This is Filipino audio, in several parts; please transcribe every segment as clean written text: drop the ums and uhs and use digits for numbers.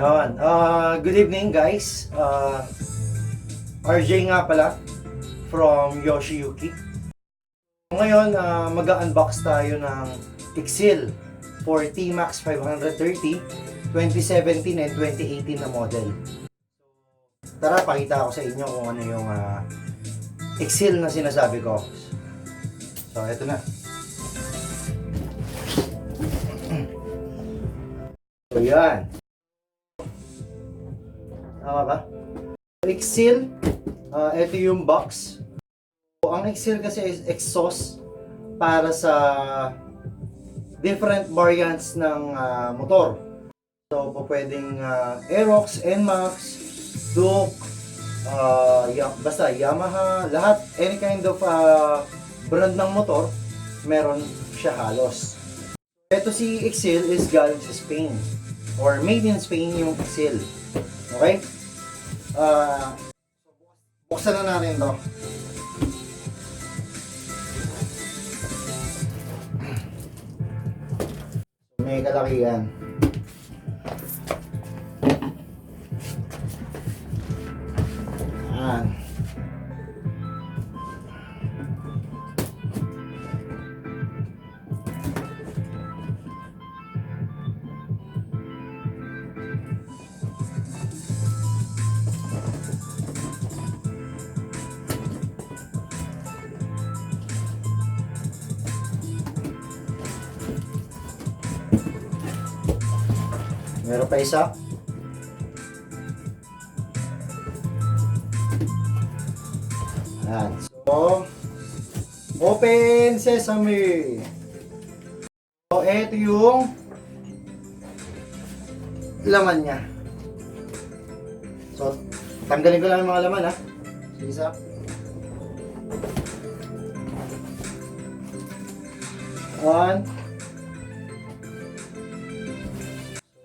Ayun. Good evening guys. RJ nga pala from Yoshiyuki. Ngayon, mag-unbox tayo ng Ixil for Tmax 530 2017 and 2018 na model. Tara, pakita ko sa inyo kung ano yung Ixil na sinasabi ko. So, eto na. So, yan. Tama ba? Ixil, ito yung box. So, ang Ixil kasi is exhaust para sa different variants ng motor. So, pwedeng Aerox, Nmax, Duke, basta Yamaha, lahat, any kind of brand ng motor, meron siya halos. Ito si Ixil is galing sa Spain, or made in Spain yung Ixil. Okay? Buksan na natin to. May kalakihan. Ayan. Meron pa isa. Ayan. So, open sesame. So, ito yung laman niya. So, tanggalin ko lang yung mga laman, ha. Isa. One.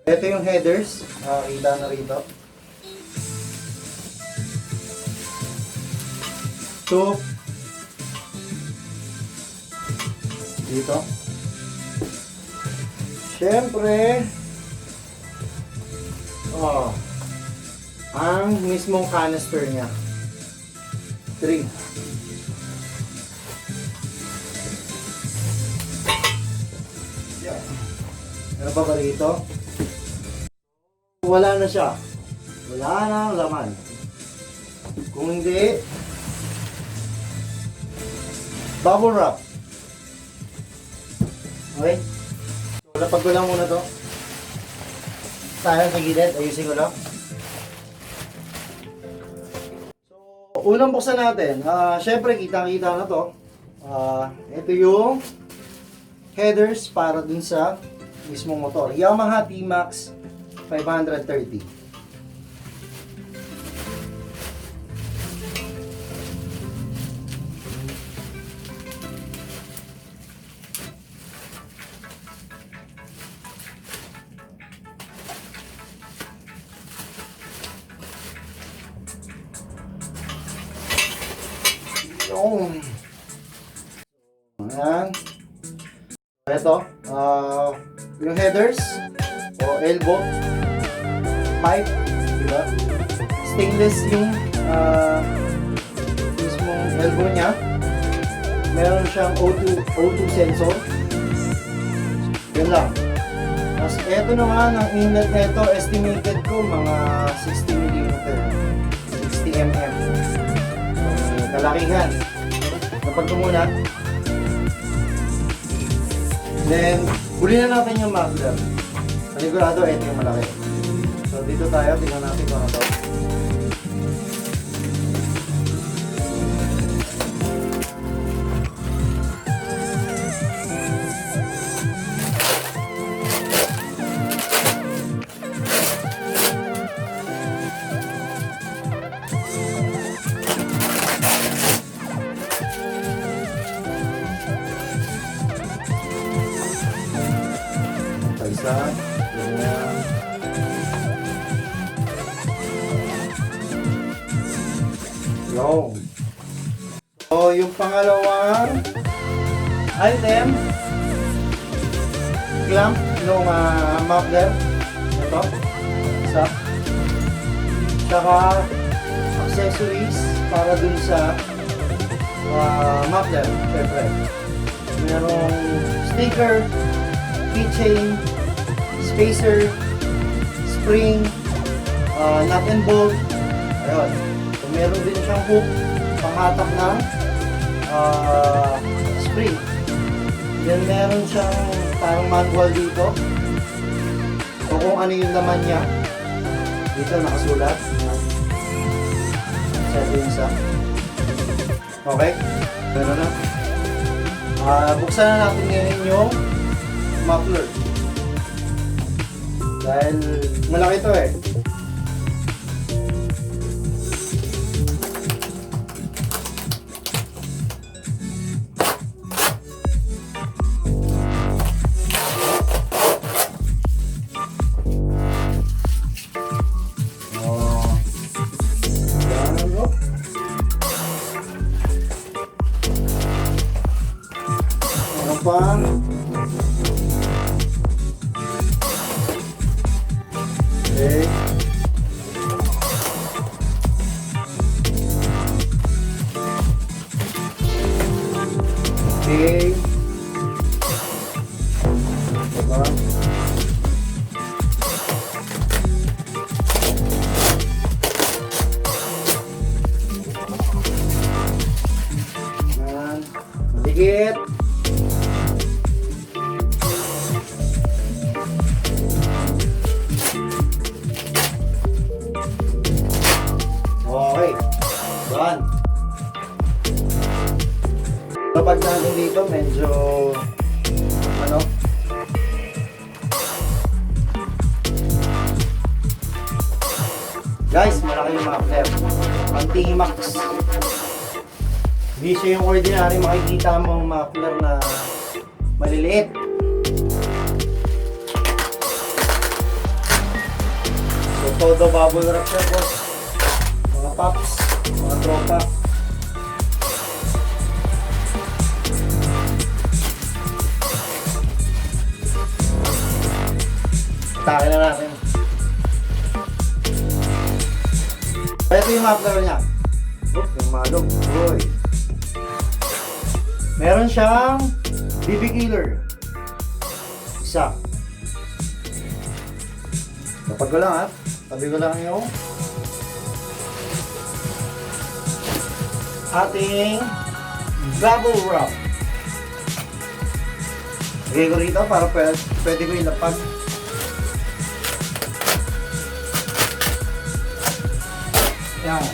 Ito yung headers, kita na rito. 2 dito. Siyempre, ang mismong canister niya. 3. Ano pa ba rito? Wala na siya. Wala na ang laman. Kung hindi, bubble wrap. Okay? So, lapag ko lang muna to. Tayo sa gilid. Ayusin ko lang. So, unang buksan natin. Syempre, kita-kita na to. Ito yung headers para dun sa mismong motor. Yamaha Tmax 530. Ayan. Ito, yung headers o elbow pipe, diba? Stainless yung mismong elbow niya. Meron siyang O2 sensor. Yan lang. Tapos eto naman, ang inlet nito, estimated ko mga 60mm, 60mm. So, kalakihan. Napag ko muna. Then, huli na natin yung muffler. Panigurado, ito yung malaki. So, dito tayo. Tingnan natin kung ano to. Isa, ganyan. Yo. So, yung pangalawang item, clamp ng muffler. Ito. isa. Tsaka accessories para dun sa muffler, syempre. Merong sticker, keychain, spacer, spring, nut and bolt. Ayun. So, meron din siyang hook panghatak ng spring. Then meron siyang parang manual dito. So kung ano yung laman niya, dito nakasulat. Set yung isa. Okay? Pero na. Buksan na natin ngayon yung muffler. Dahil malaki to eh. Pa. Okay. Okay. Diba? Yan. Maligit. Okay. Done. Kapag natin dito, medyo ano? Guys, malaki yung muffler. Ang Tmax. Hindi siya yung ordinary makikita mong muffler na maliliit. So, todo bubble wrap siya, boss. Mga pops, mga tropa. Takin na natin. Ito yung muffler niya. Oh, yung malog. Uy. Meron siyang BB killer. Isa. Kapag ko lang ha. Tabi ko lang yung ating bubble wrap. Lagay ko rito para pwede ko ilapag. Yan.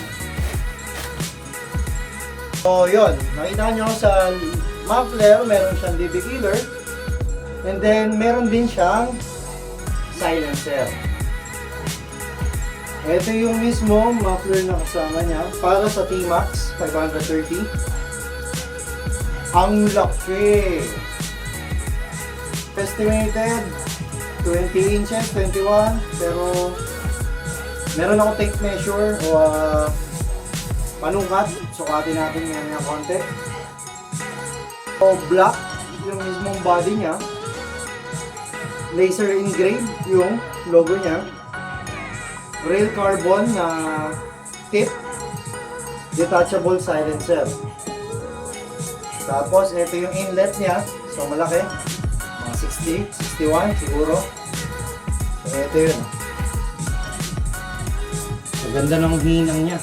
So yun, nakita nyo sa muffler, meron siyang BB killer. And then meron din siyang silencer. Ito yung mismo muffler na kasama niya para sa Tmax 530. Ang laki! Estimated 20 inches, 21, pero meron ako tape measure o panukat. Sukatin natin yan ng konti. So black yung mismong body niya. Laser engraved yung logo niya. Real carbon na tip. Detachable silencer. Tapos ito yung inlet niya. So malaki. Mga 60, 61 siguro. So ito yun. Ang ganda ng hinang niya.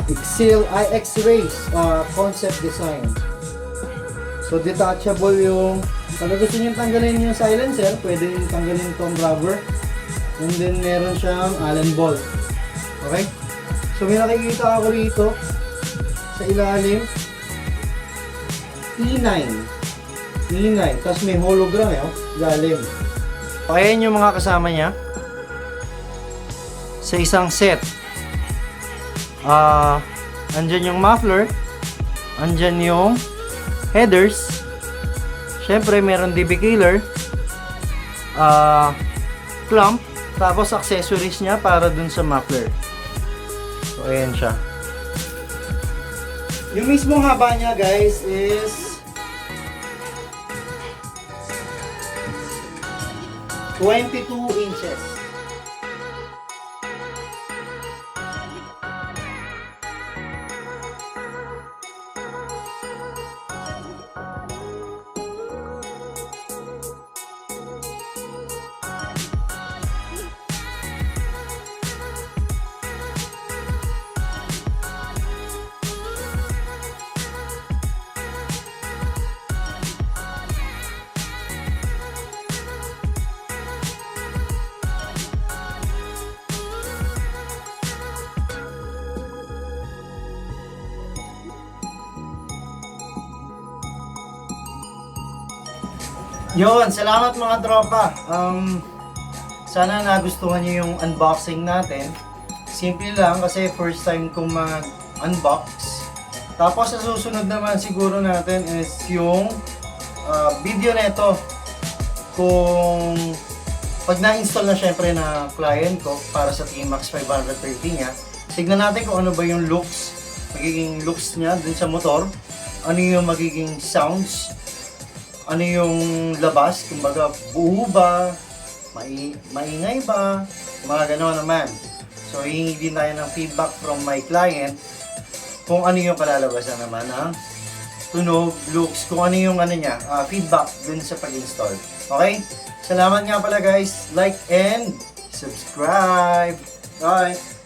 Ixil IX-Rays concept design. So detachable yung, kung gusto nyo tanggalin yung silencer, pwede yung tanggalin itong rubber. And then meron siyang Allen ball. Okay? So may nakikita ako rito sa ilalim E9. E9. Tapos may hologram eh, oh, ilalim. Okay, yun yung mga kasama niya sa isang set. Andyan yung muffler, andyan yung headers, syempre meron DB killer, clamp, tapos accessories niya para dun sa muffler. So ayan siya. Yung mismong haba niya guys is 22 inches. Yun, salamat mga tropa. Sana nagustuhan niyo yung unboxing natin. Simple lang kasi first time kong mag-unbox. Tapos sa susunod naman siguro natin is yung video nito. Kung pag na-install na syempre na client ko para sa Tmax 530 niya, tignan natin kung ano ba yung magiging looks niya dun sa motor. Ano yung magiging sounds, ano yung labas, kumbaga buo ba, maingay ba, mga gano'n naman. So, hihingi din tayo ng feedback from my client kung ano yung kalalabasan naman ng tunog, looks, kung ano yung feedback dun sa pag-install. Okay? Salamat nga pala guys. Like and subscribe. Bye!